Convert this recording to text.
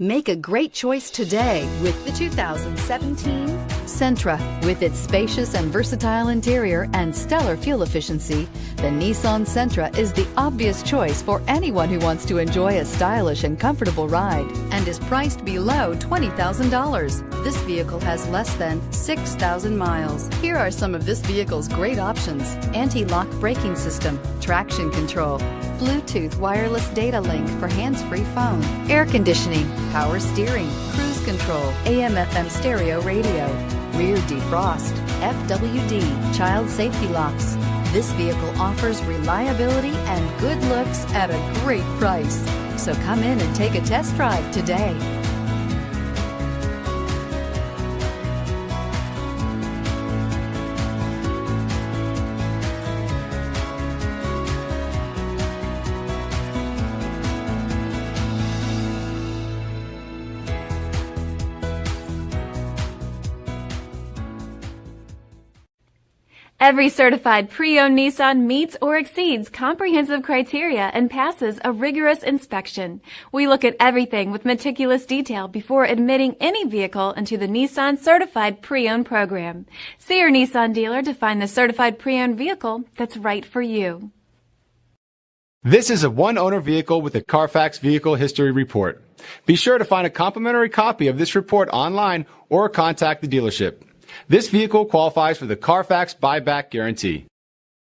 Make a great choice today with the 2017 Sentra. With its spacious and versatile interior and stellar fuel efficiency, the Nissan Sentra is the obvious choice for anyone who wants to enjoy a stylish and comfortable ride and is priced below $20,000. This vehicle has less than 6,000 miles. Here are some of this vehicle's great options: anti-lock braking system, traction control, Bluetooth wireless data link for hands-free phone, air conditioning, power steering, cruise control, AM/FM stereo radio, rear defrost, FWD, child safety locks. This vehicle offers reliability and good looks at a great price. So come in and take a test drive today. Every certified pre-owned Nissan meets or exceeds comprehensive criteria and passes a rigorous inspection. We look at everything with meticulous detail before admitting any vehicle into the Nissan Certified Pre-Owned program. See your Nissan dealer to find the certified pre-owned vehicle that's right for you. This is a one-owner vehicle with a Carfax Vehicle History Report. Be sure to find a complimentary copy of this report online or contact the dealership. This vehicle qualifies for the Carfax Buyback Guarantee.